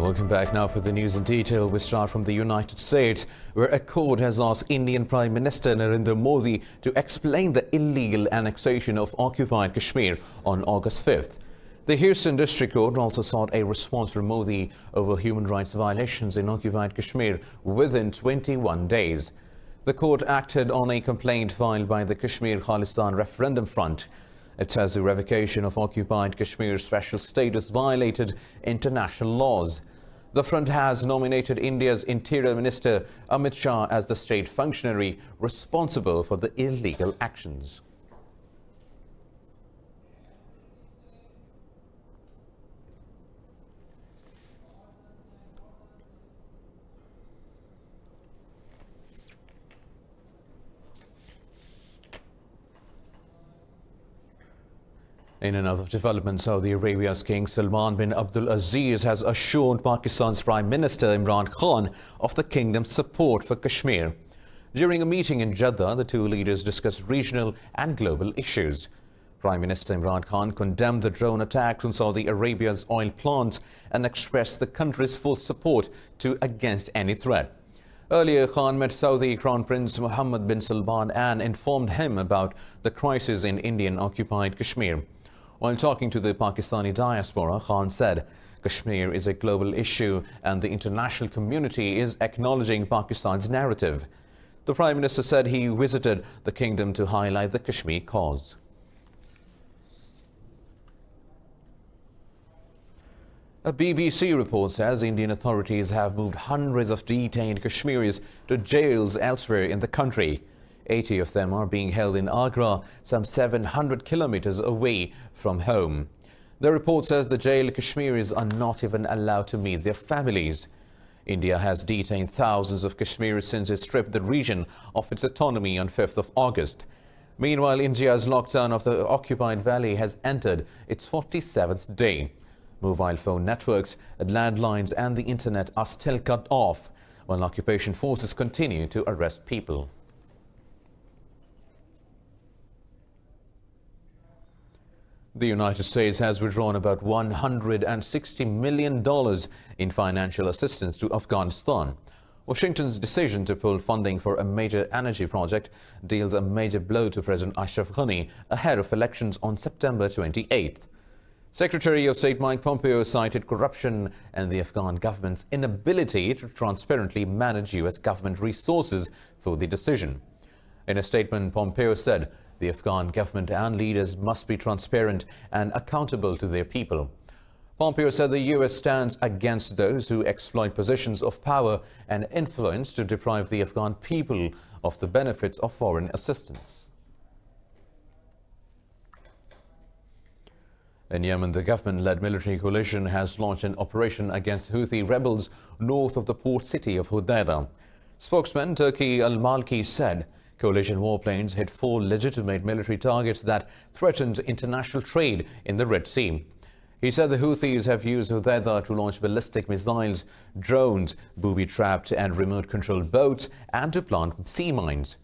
Welcome back now for the news in detail. We start from the United States, where a court has asked Indian Prime Minister Narendra Modi to explain the illegal annexation of occupied Kashmir on August 5th. The Houston District Court also sought a response from Modi over human rights violations in occupied Kashmir within 21 days. The court acted on a complaint filed by the Kashmir Khalistan Referendum Front. It says the revocation of occupied Kashmir's special status violated international laws. The front has nominated India's Interior Minister Amit Shah as the state functionary responsible for the illegal actions. In another development, Saudi Arabia's King Salman bin Abdul Aziz has assured Pakistan's Prime Minister Imran Khan of the kingdom's support for Kashmir. During a meeting in Jeddah, the two leaders discussed regional and global issues. Prime Minister Imran Khan condemned the drone attacks on Saudi Arabia's oil plant and expressed the country's full support against any threat. Earlier, Khan met Saudi Crown Prince Mohammed bin Salman and informed him about the crisis in Indian-occupied Kashmir. While talking to the Pakistani diaspora, Khan said, "Kashmir is a global issue and the international community is acknowledging Pakistan's narrative." The Prime Minister said he visited the kingdom to highlight the Kashmir cause. A BBC report says Indian authorities have moved hundreds of detained Kashmiris to jails elsewhere in the country. 80 of them are being held in Agra, some 700 kilometers away from home. The report says the jailed Kashmiris are not even allowed to meet their families. India has detained thousands of Kashmiris since it stripped the region of its autonomy on 5th of August. Meanwhile, India's lockdown of the occupied valley has entered its 47th day. Mobile phone networks, landlines and the internet are still cut off, while occupation forces continue to arrest people. The United States has withdrawn about $160 million in financial assistance to Afghanistan. Washington's decision to pull funding for a major energy project deals a major blow to President Ashraf Ghani ahead of elections on September 28th. Secretary of State Mike Pompeo cited corruption and the Afghan government's inability to transparently manage U.S. government resources for the decision. In a statement, Pompeo said the Afghan government and leaders must be transparent and accountable to their people. Pompeo said the U.S. stands against those who exploit positions of power and influence to deprive the Afghan people of the benefits of foreign assistance. In Yemen, the government-led military coalition has launched an operation against Houthi rebels north of the port city of Hodeidah. Spokesman Turki al-Malki said coalition warplanes hit 4 legitimate military targets that threatened international trade in the Red Sea. He said the Houthis have used Hodeidah to launch ballistic missiles, drones, booby-trapped and remote-controlled boats, and to plant sea mines.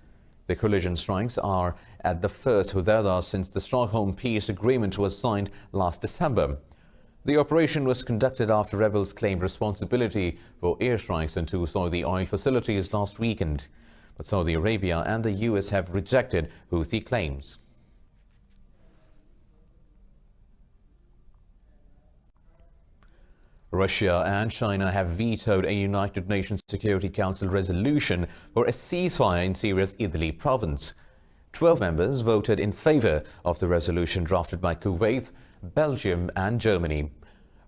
The coalition strikes are at the first Hodeidah since the Stockholm Peace Agreement was signed last December. The operation was conducted after rebels claimed responsibility for airstrikes on 2 Saudi oil facilities last weekend. But Saudi Arabia and the U.S. have rejected Houthi claims. Russia and China have vetoed a United Nations Security Council resolution for a ceasefire in Syria's Idlib province. 12 members voted in favor of the resolution drafted by Kuwait, Belgium and Germany.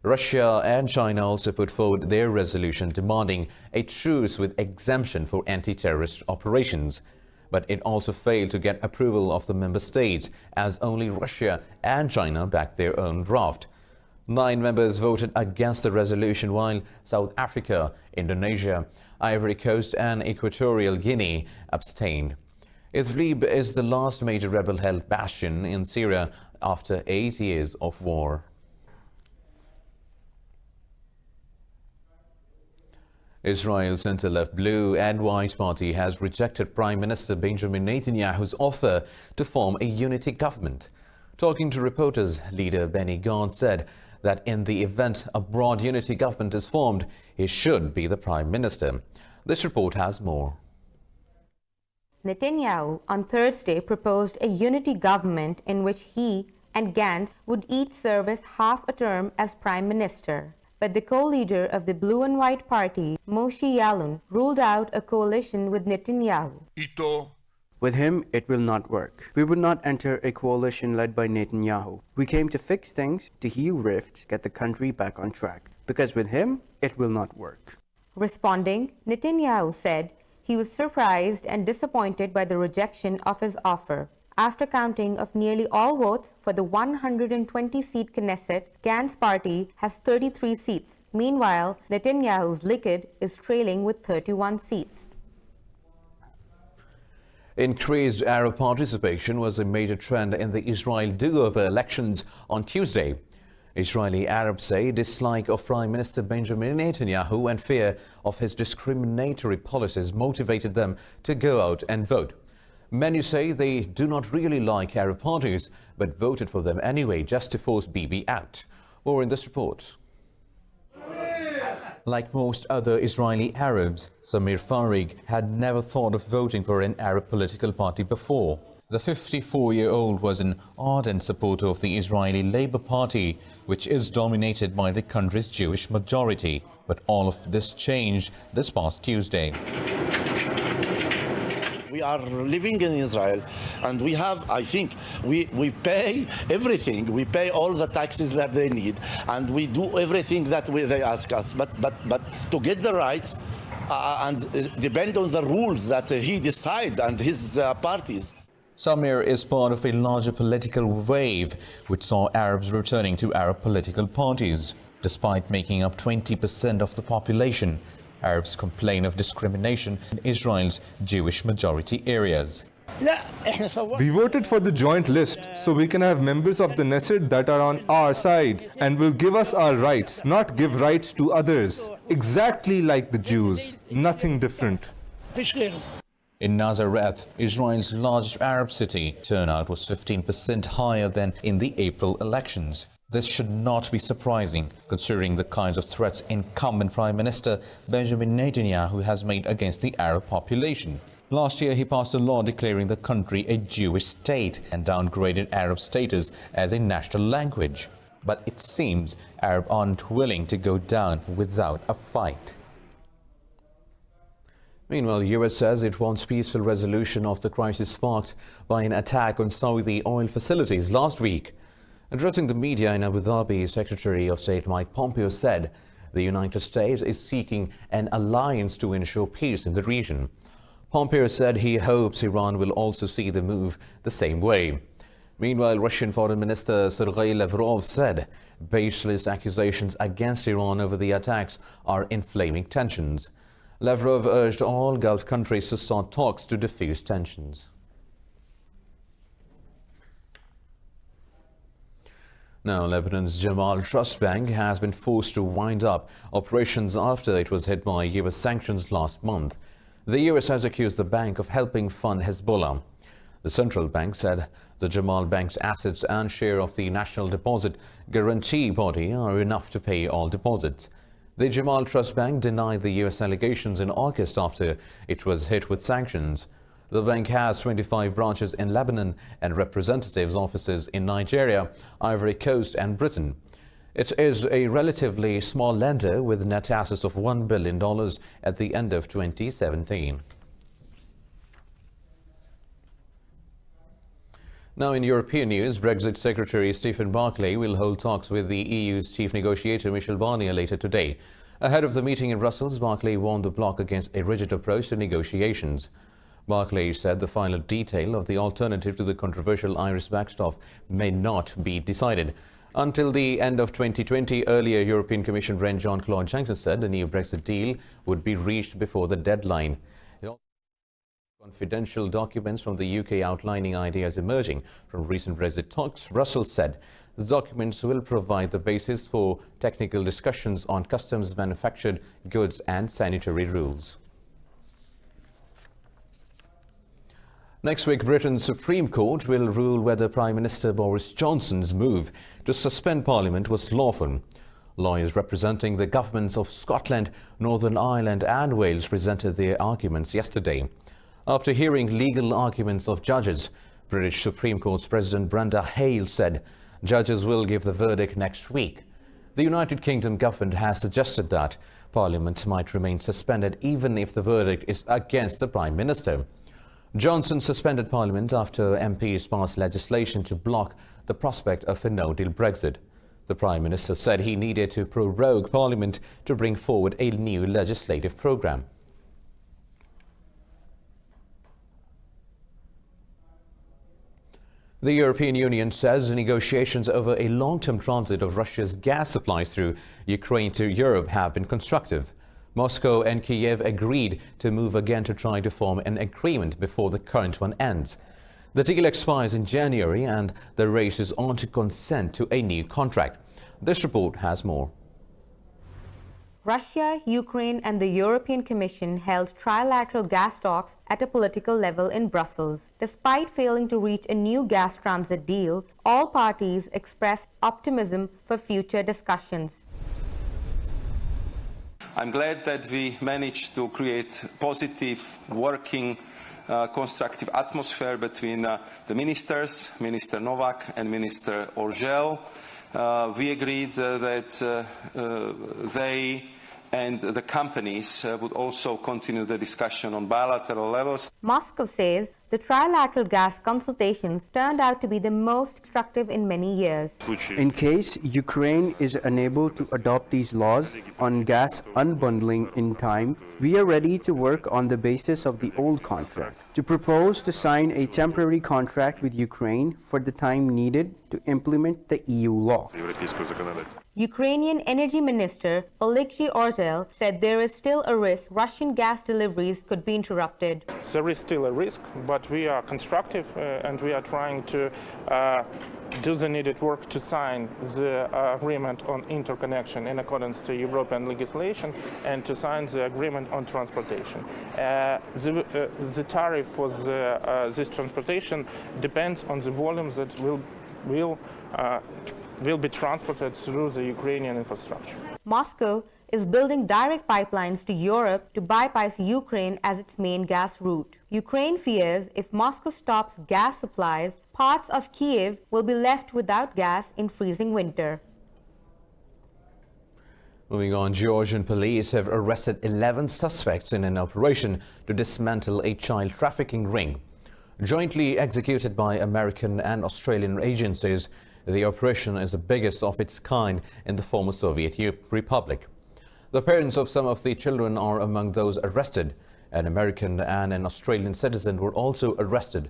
Russia and China also put forward their resolution demanding a truce with exemption for anti-terrorist operations. But it also failed to get approval of the member states, as only Russia and China backed their own draft. 9 members voted against the resolution, while South Africa, Indonesia, Ivory Coast and Equatorial Guinea abstained. Idlib is the last major rebel-held bastion in Syria after 8 years of war. Israel's center-left Blue and White Party has rejected Prime Minister Benjamin Netanyahu's offer to form a unity government. Talking to reporters, leader Benny Gantz said that in the event a broad unity government is formed, he should be the Prime Minister. This report has more. Netanyahu on Thursday proposed a unity government in which he and Gantz would each service half a term as Prime Minister. But the co-leader of the Blue and White Party, Moshe Yaalon, ruled out a coalition with Netanyahu. With him, it will not work. We would not enter a coalition led by Netanyahu. We came to fix things, to heal rifts, get the country back on track. Because with him, it will not work. Responding, Netanyahu said he was surprised and disappointed by the rejection of his offer. After counting of nearly all votes for the 120-seat Knesset, Gantz's party has 33 seats. Meanwhile, Netanyahu's Likud is trailing with 31 seats. Increased Arab participation was a major trend in the Israel do-over elections on Tuesday. Israeli Arabs say dislike of Prime Minister Benjamin Netanyahu and fear of his discriminatory policies motivated them to go out and vote. Many say they do not really like Arab parties, but voted for them anyway just to force Bibi out. More in this report. Like most other Israeli Arabs, Samir Farig had never thought of voting for an Arab political party before. The 54-year-old was an ardent supporter of the Israeli Labour Party, which is dominated by the country's Jewish majority. But all of this changed this past Tuesday. We are living in Israel, and we have, I think, we pay everything. We pay all the taxes that they need, and we do everything that they ask us. But to get the rights and depend on the rules that he decide and his parties. Samir is part of a larger political wave which saw Arabs returning to Arab political parties. Despite making up 20% of the population, Arabs complain of discrimination in Israel's Jewish majority areas. We voted for the joint list so we can have members of the Knesset that are on our side and will give us our rights, not give rights to others. Exactly like the Jews, nothing different. In Nazareth, Israel's largest Arab city, turnout was 15% higher than in the April elections. This should not be surprising, considering the kinds of threats incumbent Prime Minister Benjamin Netanyahu has made against the Arab population. Last year, he passed a law declaring the country a Jewish state and downgraded Arab status as a national language. But it seems Arabs aren't willing to go down without a fight. Meanwhile, the US says it wants peaceful resolution of the crisis sparked by an attack on Saudi oil facilities last week. Addressing the media in Abu Dhabi, Secretary of State Mike Pompeo said the United States is seeking an alliance to ensure peace in the region. Pompeo said he hopes Iran will also see the move the same way. Meanwhile, Russian Foreign Minister Sergei Lavrov said baseless accusations against Iran over the attacks are inflaming tensions. Lavrov urged all Gulf countries to start talks to defuse tensions. Now, Lebanon's Jamal Trust Bank has been forced to wind up operations after it was hit by US sanctions last month. The US has accused the bank of helping fund Hezbollah. The central bank said the Jamal Bank's assets and share of the National Deposit Guarantee Body are enough to pay all deposits. The Jamal Trust Bank denied the US allegations in August after it was hit with sanctions. The bank has 25 branches in Lebanon and representatives' offices in Nigeria, Ivory Coast and Britain. It is a relatively small lender with net assets of $1 billion at the end of 2017. Now, in European news, Brexit Secretary Stephen Barclay will hold talks with the EU's chief negotiator Michel Barnier later today. Ahead of the meeting in Brussels, Barclay warned the bloc against a rigid approach to negotiations. Barclay said the final detail of the alternative to the controversial Irish backstop may not be decided. Until the end of 2020, earlier European Commission President Jean-Claude Juncker said a new Brexit deal would be reached before the deadline. Confidential documents from the UK outlining ideas emerging from recent Brexit talks, Brussels said the documents will provide the basis for technical discussions on customs, manufactured goods and sanitary rules. Next week, Britain's Supreme Court will rule whether Prime Minister Boris Johnson's move to suspend Parliament was lawful. Lawyers representing the governments of Scotland, Northern Ireland and Wales presented their arguments yesterday. After hearing legal arguments of judges, British Supreme Court's President Brenda Hale said judges will give the verdict next week. The United Kingdom government has suggested that Parliament might remain suspended even if the verdict is against the Prime Minister. Johnson suspended Parliament after MPs passed legislation to block the prospect of a no-deal Brexit. The Prime Minister said he needed to prorogue Parliament to bring forward a new legislative programme. The European Union says negotiations over a long-term transit of Russia's gas supplies through Ukraine to Europe have been constructive. Moscow and Kiev agreed to move again to try to form an agreement before the current one ends. The deal expires in January and the race is on to consent to a new contract. This report has more. Russia, Ukraine and the European Commission held trilateral gas talks at a political level in Brussels. Despite failing to reach a new gas transit deal, all parties expressed optimism for future discussions. I'm glad that we managed to create positive, working, constructive atmosphere between the ministers, Minister Novak and Minister Orgel. We agreed that they and the companies would also continue the discussion on bilateral levels. Moscow says the trilateral gas consultations turned out to be the most constructive in many years. In case Ukraine is unable to adopt these laws on gas unbundling in time, we are ready to work on the basis of the old contract, to propose to sign a temporary contract with Ukraine for the time needed to implement the EU law. Ukrainian Energy Minister Oleksiy Orzel said there is still a risk Russian gas deliveries could be interrupted. There is still a risk, but we are constructive and we are trying to do the needed work to sign the agreement on interconnection in accordance to European legislation and to sign the agreement on transportation. The tariff for this transportation depends on the volumes that will be transported through the Ukrainian infrastructure. Moscow is building direct pipelines to Europe to bypass Ukraine as its main gas route. Ukraine fears if Moscow stops gas supplies, parts of Kiev will be left without gas in freezing winter. Moving on, Georgian police have arrested 11 suspects in an operation to dismantle a child trafficking ring. Jointly executed by American and Australian agencies, the operation is the biggest of its kind in the former Soviet Republic. The parents of some of the children are among those arrested. An American and an Australian citizen were also arrested.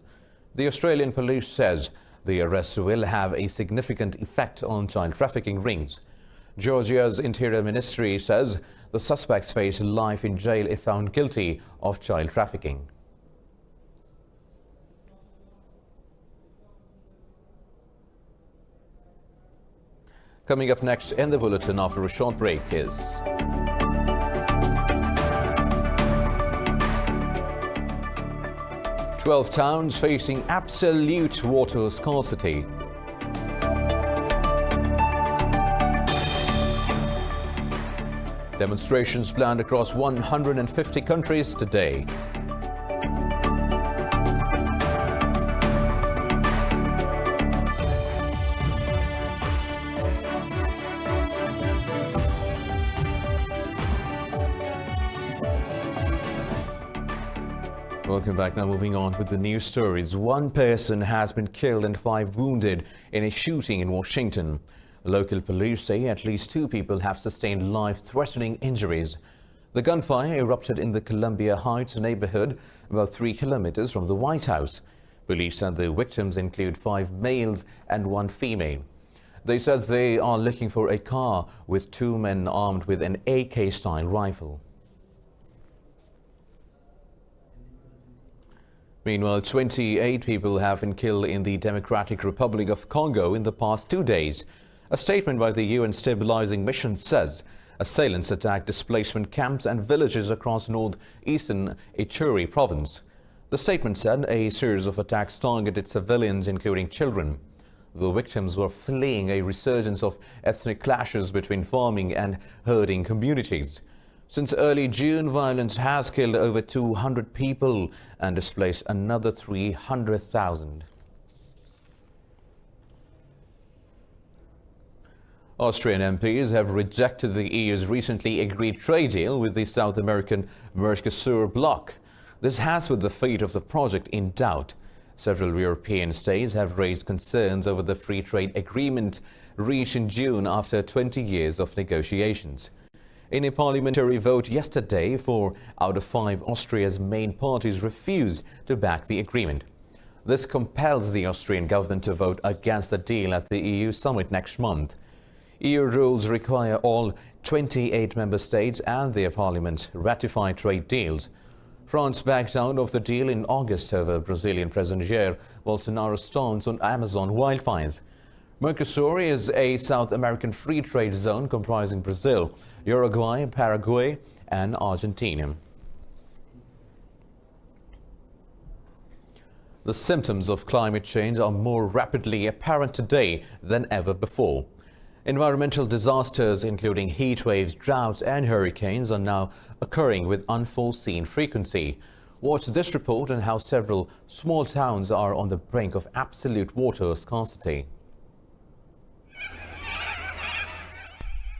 The Australian police says the arrests will have a significant effect on child trafficking rings. Georgia's Interior Ministry says the suspects face life in jail if found guilty of child trafficking. Coming up next in the Bulletin after a short break is... "12 towns facing absolute water scarcity." Demonstrations planned across 150 countries today. Welcome back. Now moving on with the news stories. One person has been killed and 5 wounded in a shooting in Washington. Local police say at least 2 people have sustained life-threatening injuries. The gunfire erupted in the Columbia Heights neighborhood, about 3 kilometers from the White House. Police said the victims include 5 males and 1 female. They said they are looking for a car with 2 men armed with an AK-style rifle. Meanwhile, 28 people have been killed in the Democratic Republic of Congo in the past 2 days. A statement by the UN Stabilizing Mission says assailants attacked displacement camps and villages across northeastern Ituri province. The The statement said a series of attacks targeted civilians, including children. The victims were fleeing a resurgence of ethnic clashes between farming and herding communities. Since early June, violence has killed over 200 people and displaced another 300,000. Austrian MPs have rejected the EU's recently agreed trade deal with the South American Mercosur bloc. This has put the fate of the project in doubt. Several European states have raised concerns over the free trade agreement reached in June after 20 years of negotiations. In a parliamentary vote yesterday, 4 out of 5 Austria's main parties refused to back the agreement. This compels the Austrian government to vote against the deal at the EU summit next month. EU rules require all 28 member states and their parliaments ratify trade deals. France backed out of the deal in August over Brazilian President Jair Bolsonaro's stance on Amazon wildfires. Mercosur is a South American free trade zone comprising Brazil, Uruguay, Paraguay, and Argentina. The symptoms of climate change are more rapidly apparent today than ever before. Environmental disasters, including heat waves, droughts, and hurricanes, are now occurring with unforeseen frequency. Watch this report on how several small towns are on the brink of absolute water scarcity.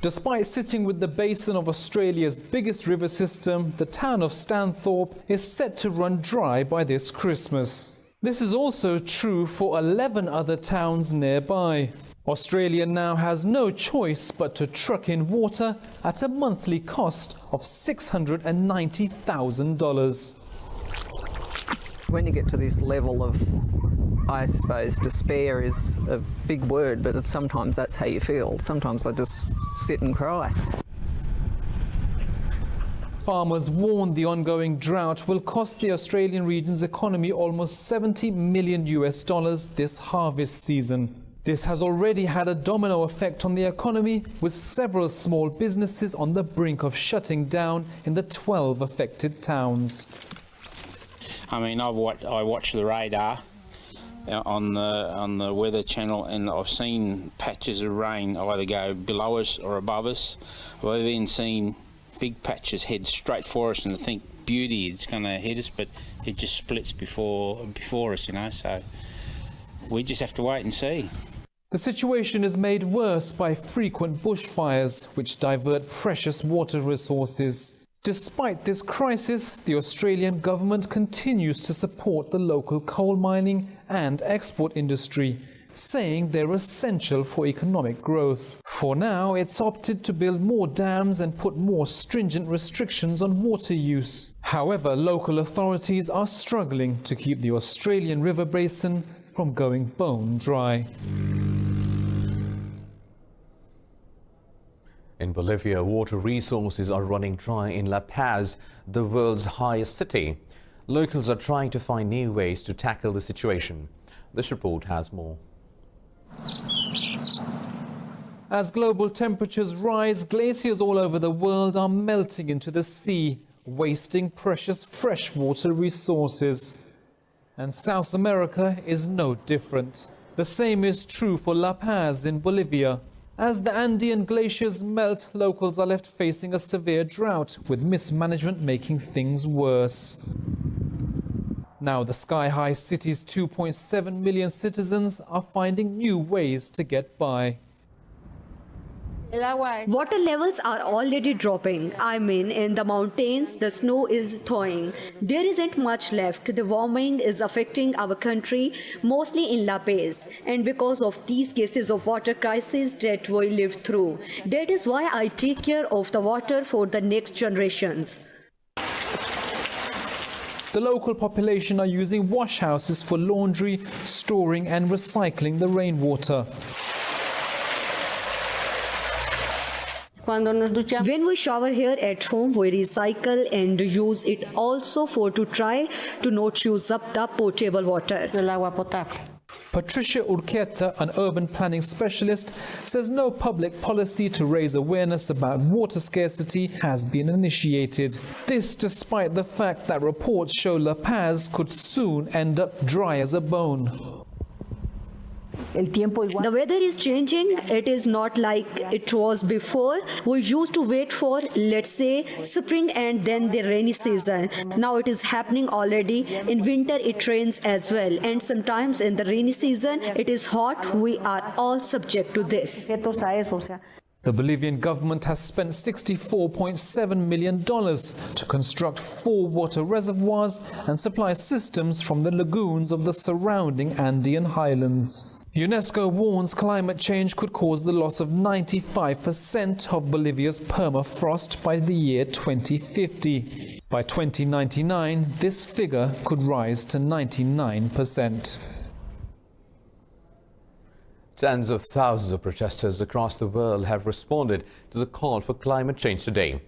Despite sitting with the basin of Australia's biggest river system, the town of Stanthorpe is set to run dry by this Christmas. This is also true for 11 other towns nearby. Australia now has no choice but to truck in water at a monthly cost of $690,000. When you get to this level of, I suppose, despair is a big word, but sometimes that's how you feel. Sometimes I just sit and cry. Farmers warn the ongoing drought will cost the Australian region's economy almost $70 million this harvest season. This has already had a domino effect on the economy, with several small businesses on the brink of shutting down in the 12 affected towns. I mean, I watch the radar on the Weather Channel, and I've seen patches of rain either go below us or above us. I've even seen big patches head straight for us, and I think beauty, it's going to hit us, but it just splits before us, you know. So we just have to wait and see. The situation is made worse by frequent bushfires, which divert precious water resources. Despite this crisis, the Australian government continues to support the local coal mining and export industry, saying they're essential for economic growth. For now, it's opted to build more dams and put more stringent restrictions on water use. However, local authorities are struggling to keep the Australian river basin from going bone dry. In Bolivia, water resources are running dry in La Paz, the world's highest city. Locals are trying to find new ways to tackle the situation. This report has more. As global temperatures rise, glaciers all over the world are melting into the sea, wasting precious freshwater resources. And South America is no different. The same is true for La Paz in Bolivia. As the Andean glaciers melt, locals are left facing a severe drought, with mismanagement making things worse. Now the sky-high city's 2.7 million citizens are finding new ways to get by. Water levels are already dropping. I mean, in the mountains, the snow is thawing. There isn't much left. The warming is affecting our country, mostly in La Paz. And because of these cases of water crisis that we lived through, that is why I take care of the water for the next generations. The local population are using washhouses for laundry, storing and recycling the rainwater. When we shower here at home, we recycle and use it also to try to not use up the potable water. Patricia Urquieta, an urban planning specialist, says no public policy to raise awareness about water scarcity has been initiated. This despite the fact that reports show La Paz could soon end up dry as a bone. The weather is changing. It is not like it was before. We used to wait for, let's say, spring and then the rainy season. Now it is happening already. In winter it rains as well. And sometimes in the rainy season it is hot. We are all subject to this. The Bolivian government has spent $64.7 million to construct 4 water reservoirs and supply systems from the lagoons of the surrounding Andean highlands. UNESCO warns climate change could cause the loss of 95% of Bolivia's permafrost by the year 2050. By 2099, this figure could rise to 99%. Tens of thousands of protesters across the world have responded to the call for climate change today.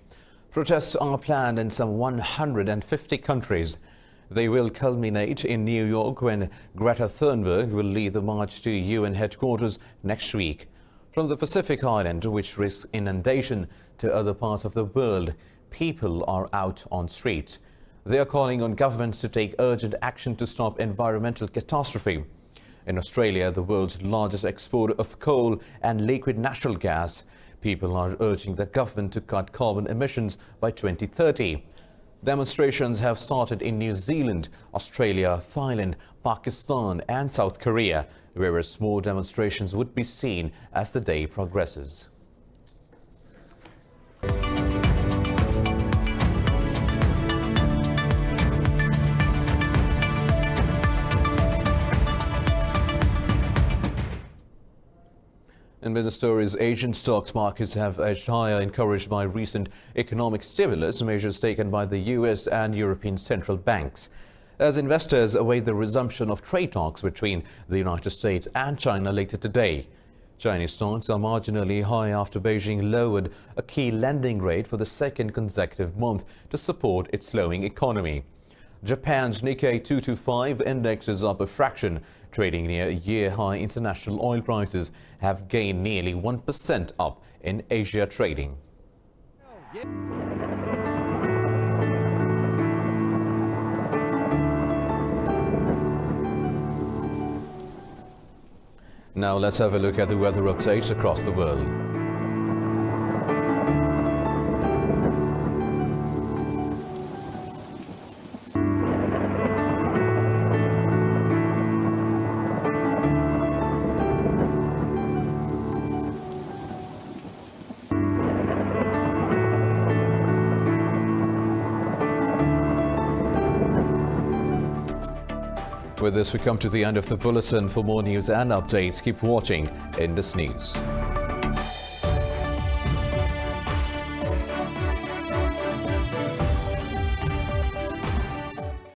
Protests are planned in some 150 countries. They will culminate in New York when Greta Thunberg will lead the march to UN headquarters next week. From the Pacific Island, which risks inundation, to other parts of the world, people are out on streets. They are calling on governments to take urgent action to stop environmental catastrophe. In Australia, the world's largest exporter of coal and liquid natural gas, people are urging the government to cut carbon emissions by 2030. Demonstrations have started in New Zealand, Australia, Thailand, Pakistan and South Korea, whereas more demonstrations would be seen as the day progresses. In business stories, Asian stocks markets have edged higher, encouraged by recent economic stimulus measures taken by the US and European central banks. As investors await the resumption of trade talks between the United States and China later today. Chinese stocks are marginally high after Beijing lowered a key lending rate for the second consecutive month to support its slowing economy. Japan's Nikkei 225 index is up a fraction, trading near year-high. International oil prices have gained nearly 1% up in Asia trading. Now let's have a look at the weather updates across the world. With this, we come to the end of the bulletin. For more news and updates, keep watching Indus News.